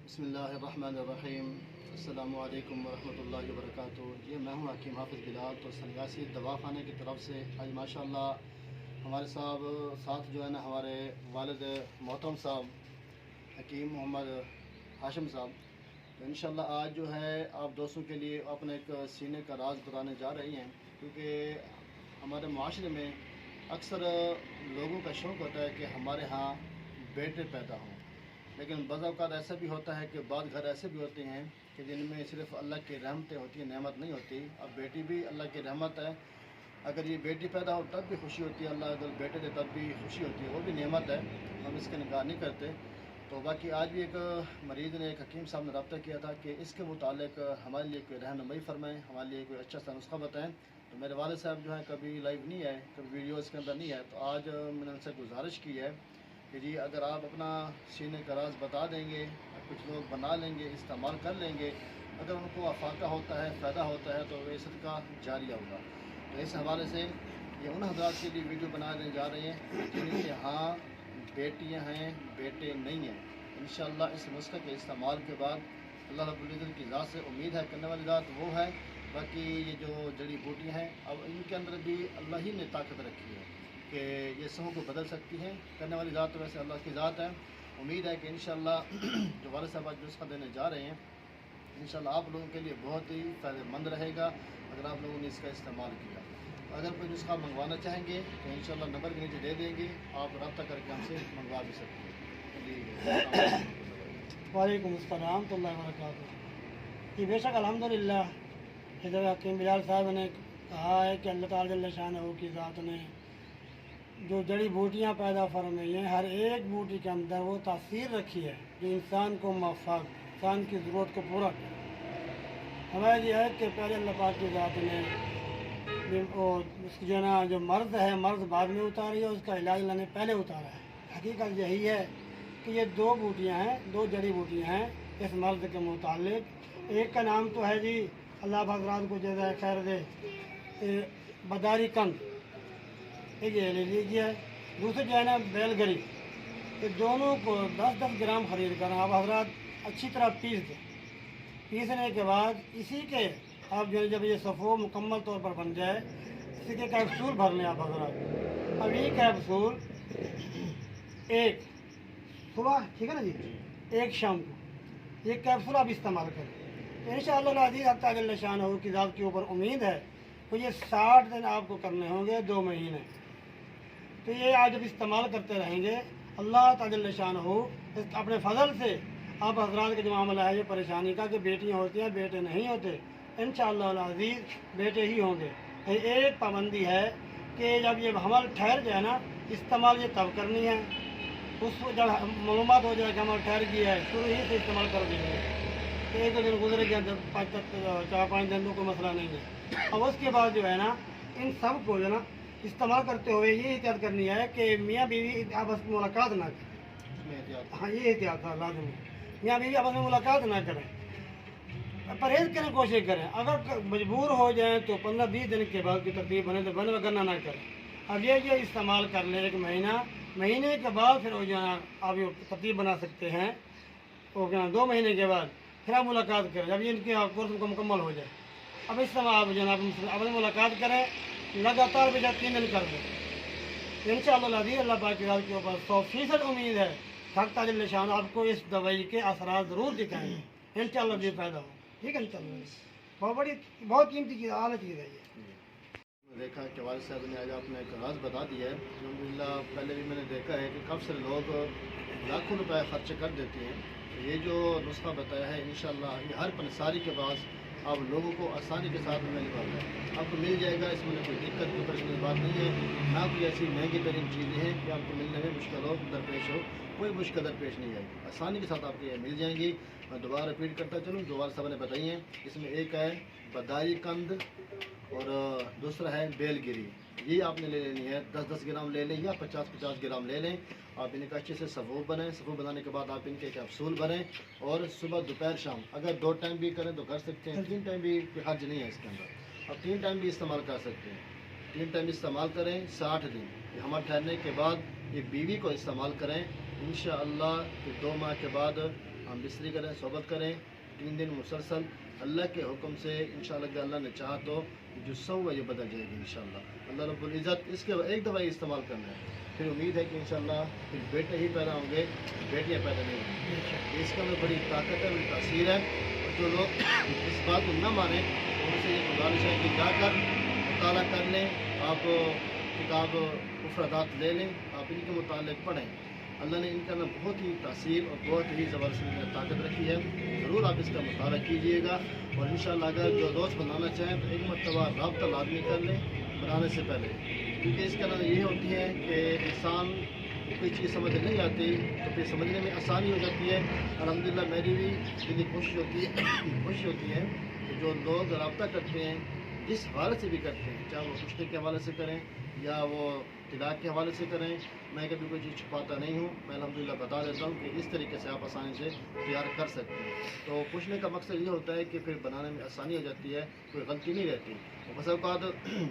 بسم اللہ الرحمن الرحیم۔ السلام علیکم ورحمۃ اللہ وبرکاتہ۔ یہ میں ہوں حکیم حافظ بلال تو سنیاسی دوا خانے کی طرف سے آج ماشاءاللہ ہمارے ساتھ جو ہے نا ہمارے والد محترم صاحب حکیم محمد ہاشم صاحب، تو انشاءاللہ آج جو ہے آپ دوستوں کے لیے اپنے ایک سینے کا راز بتانے جا رہی ہیں، کیونکہ ہمارے معاشرے میں اکثر لوگوں کا شوق ہوتا ہے کہ ہمارے ہاں بیٹے پیدا ہوں، لیکن بعض اوقات ایسا بھی ہوتا ہے کہ بعض گھر ایسے بھی ہوتے ہیں کہ جن میں صرف اللہ کی رحمتیں ہوتی ہیں، نعمت نہیں ہوتی۔ اب بیٹی بھی اللہ کی رحمت ہے، اگر یہ بیٹی پیدا ہو تب بھی خوشی ہوتی ہے، اللہ اگر بیٹے دے تب بھی خوشی ہوتی ہے، وہ بھی نعمت ہے، ہم اس کا انکار نہیں کرتے۔ تو باقی آج بھی ایک مریض نے ایک حکیم صاحب نے رابطہ کیا تھا کہ اس کے متعلق ہمارے لیے کوئی رہنمائی فرمائیں، ہمارے لیے کوئی اچھا سا نسخہ بتائیں۔ تو میرے والد صاحب جو ہیں کبھی لائیو نہیں ہے، کبھی ویڈیوز کے اندر نہیں ہے، تو آج میں نے ان سے گزارش کی ہے کہ جی اگر آپ اپنا سینے کا راز بتا دیں گے، کچھ لوگ بنا لیں گے، استعمال کر لیں گے، اگر ان کو افاقہ ہوتا ہے، فائدہ ہوتا ہے، تو وہ صدقہ جاریہ ہوگا۔ تو اس حوالے سے یہ ان حضرات کے لیے ویڈیو بنانے جا رہے ہیں جن کے ہاں بیٹیاں ہیں، بیٹے نہیں ہیں۔ انشاءاللہ اس نسخے کے استعمال کے بعد اللہ رب العزت کی ذات سے امید ہے، کرنے والی ذات وہ ہے۔ باقی یہ جو جڑی بوٹیاں ہیں اب ان کے اندر بھی اللہ ہی نے طاقت رکھی ہے کہ یہ سہوں کو بدل سکتی ہیں، کرنے والی ذات تو ویسے اللہ کی ذات ہے۔ امید ہے کہ انشاءاللہ جو والد صاحب آج نسخہ دینے جا رہے ہیں انشاءاللہ آپ لوگوں کے لیے بہت ہی فائدہ مند رہے گا اگر آپ لوگوں نے اس کا استعمال کیا۔ اگر کوئی نسخہ منگوانا چاہیں گے تو انشاءاللہ نمبر کے نیچے دے دیں گے، آپ رابطہ کر کے ہم سے منگوا بھی سکتے ہیں۔ جی السلام علیکم۔ وعلیکم السلام ورحمۃ اللہ وبرکاتہ۔ یہ بے شک الحمدللہ حضرت حکیم بلال صاحب نے کہا ہے کہ اللہ تعالیٰ جل شانہ کی ذات نے جو جڑی بوٹیاں پیدا فرمائی ہیں، ہر ایک بوٹی کے اندر وہ تاثیر رکھی ہے جو انسان کو موفق، انسان کی ضرورت کو پورا کرے۔ ہمیں یہ ہے کہ پہلے اللہ پاک کی ذات نے اس کی جو ہے نا جو مرض ہے، مرض بعد میں اتاری ہے، اس کا علاج اللہ نے پہلے اتارا ہے۔ حقیقت یہی ہے کہ یہ دو بوٹیاں ہیں، دو جڑی بوٹیاں ہیں اس مرض کے متعلق۔ ایک کا نام تو ہے جی اللہ حضرات کو جزائے خیر دے، بداری کند، ایک یہ لے لیجیے۔ دوسرے جو ہے نا بیل گری، یہ دونوں کو 10-10 گرام خرید کر آپ حضرات اچھی طرح پیس دیں۔ پیسنے کے بعد اسی کے آپ جو ہے جب یہ صفو مکمل طور پر بن جائے، اسی کے کیپسول بھر لیں آپ حضرات۔ اب یہ کیپسول ایک صبح، ٹھیک ہے نا جی، ایک شام کو یہ کیپسول آپ استعمال کریں۔ انشاءاللہ العزیز حتی جل شانہ کی ذات کے اوپر امید ہے تو یہ 60 دن آپ کو کرنے ہوں گے، 2 مہینے۔ تو یہ آج جب استعمال کرتے رہیں گے اللہ تعالی جل شانہ اپنے فضل سے آپ حضرات کا جو معاملہ ہے یہ پریشانی کا کہ بیٹیاں ہوتی ہیں بیٹے نہیں ہوتے، انشاءاللہ العزیز بیٹے ہی ہوں گے۔ ایک پابندی ہے کہ جب یہ حمل ٹھہر جائے نا، استعمال یہ تب کرنی ہے، اس کو جب معلومات ہو جائے کہ حمل ٹھہر گیا ہے شروع ہی سے استعمال کر دیں گے۔ ایک دو دن گزرے گیا، 4-5 دن تو کوئی مسئلہ نہیں ہے۔ اب اس کے بعد جو ہے نا ان سب کو جو ہے نا استعمال کرتے ہوئے یہ احتیاط کرنی ہے کہ میاں بیوی آپس میں ملاقات نہ کریں۔ ہاں یہ احتیاط ہے لازم ہے، میاں بیوی آپس میں ملاقات نہ کریں، پرہیز کریں، کوشش کریں۔ اگر مجبور ہو جائیں تو 15-20 دن کے بعد کی ترتیب بنے تو بنے، وگرنہ نہ کریں۔ اب یہ استعمال کر لیں 1 مہینے کے بعد پھر وہ جو ہے آپ یہ ترتیب بنا سکتے ہیں، وہ 2 مہینے کے بعد پھر آپ ملاقات کریں جب یہ ان کے کورس کو مکمل ہو جائے۔ اب اس طرح آپ جناب اپنے ملاقات کریں، لگاتار بھی 3 دن کر دیں، انشاءاللہ العزیز اللہ پاک کی ذات کے اوپر 100% امید ہے حق جل شانہ آپ کو اس دوائی کے اثرات ضرور دکھائیں گے، انشاءاللہ بھی فائدہ ہو۔ ٹھیک ہے، انشاءاللہ بہت قیمتی چیز، اعلیٰ چیز ہے یہ۔ دیکھا کہ والد صاحب نے آج اپنا ایک راز بتا دیا ہے۔ الحمدللہ پہلے بھی میں نے دیکھا ہے کہ کب سے لوگ لاکھوں روپے خرچ کر دیتے ہیں۔ یہ جو نسخہ بتایا ہے انشاءاللہ یہ ہر پنساری کے بعد آپ لوگوں کو آسانی کے ساتھ ملنے والا ہے، آپ کو مل جائے گا، اس میں کوئی دقت کوئی پریشانی کی بات نہیں ہے، نہ کوئی ایسی مہنگی ترین چیزیں ہیں کہ آپ کو ملنے میں مشکل ہو، درپیش ہو، کوئی مشکل درپیش نہیں آئے گی، آسانی کے ساتھ آپ کو یہ مل جائیں گی۔ میں دوبارہ ریپیٹ کرتا چلوں جو والد صاحب نے بتائی ہیں، اس میں ایک ہے بدائی کند اور دوسرا ہے بیل گری، یہ آپ نے لے لینی ہے، 10-10 گرام لے لیں یا 50-50 گرام لے لیں۔ آپ ان کا اچھے سے صفو بنائیں، صفو بنانے کے بعد آپ ان کے کیپسول بھریں اور صبح دوپہر شام اگر 2 ٹائم بھی کریں تو کر سکتے ہیں، 3 ٹائم بھی کوئی حرج نہیں ہے اس کے اندر، آپ 3 ٹائم بھی استعمال کر سکتے ہیں۔ 3 ٹائم استعمال کریں، 60 دن یہ ہمارا ٹھہرنے کے بعد یہ بیوی کو استعمال کریں، انشاءاللہ پھر 2 ماہ کے بعد ہم بستری کریں، صحبت کریں 3 دن مسلسل اللہ کے حکم سے انشاءاللہ کہ اللہ نے چاہا تو جو سو ہے یہ بدل جائے گی انشاءاللہ۔ اللہ رب العزت اس کے ایک دفعہ ہی استعمال کرنا ہے، پھر امید ہے کہ انشاءاللہ پھر بیٹے ہی پیدا ہوں گے، بیٹیاں پیدا نہیں ہوں گی۔ اس کا میں بڑی طاقت ہے، بڑی تاثیر ہے، اور جو لوگ اس بات کو نہ مانیں ان سے یہ گزارش ہے کہ جا کر مطالعہ کر لیں، آپ کتاب مفردات لے لیں، آپ ان کے متعلق پڑھیں۔ اللہ نے ان کا بہت ہی تاثیر اور بہت ہی زبردست طاقت رکھی ہے، ضرور آپ اس کا مطالعہ کیجیے گا، اور انشاءاللہ اگر جو دوست بنانا چاہیں تو ایک مرتبہ رابطہ لازمی کر لیں بنانے سے پہلے، کیونکہ اس کا یہ ہوتی ہے کہ انسان کوئی چیز سمجھ نہیں آتی تو پھر سمجھنے میں آسانی ہو جاتی ہے۔ الحمدللہ میری بھی دلی کوشش ہوتی ہے کہ جو لوگ رابطہ کرتے ہیں جس حوالے سے بھی کرتے ہیں، چاہے وہ رشتے کے حوالے سے کریں یا وہ طلاق کے حوالے سے کریں، میں کبھی کوئی چیز چھپاتا نہیں ہوں، میں الحمدللہ بتا دیتا ہوں کہ اس طریقے سے آپ آسانی سے تیار کر سکتے ہیں۔ تو پوچھنے کا مقصد یہ ہوتا ہے کہ پھر بنانے میں آسانی ہو جاتی ہے، کوئی غلطی نہیں رہتی۔ بس اوقات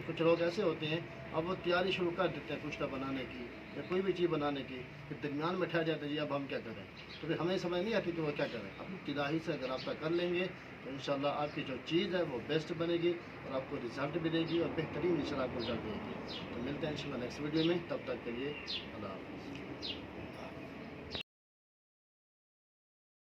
کچھ لوگ ایسے ہوتے ہیں اب وہ تیاری شروع کر دیتے ہیں کچھ بنانے کی یا کوئی بھی چیز بنانے کی، پھر درمیان میں ٹھہر جاتے ہیں جی اب ہم کیا کریں، تو پھر ہمیں سمجھ نہیں آتی کہ وہ کیا کریں۔ اپنی ابتدائی سے اگر رابطہ کر لیں گے تو انشاءاللہ آپ کی جو چیز ہے وہ بیسٹ بنے گی اور آپ کو رزلٹ بھی دے گی، اور بہترین انشاءاللہ آپ کو رزلٹ دے گی۔ تو ملتے ہیں انشاءاللہ نیکسٹ ویڈیو میں، تب تک کے لیے اللہ حافظ۔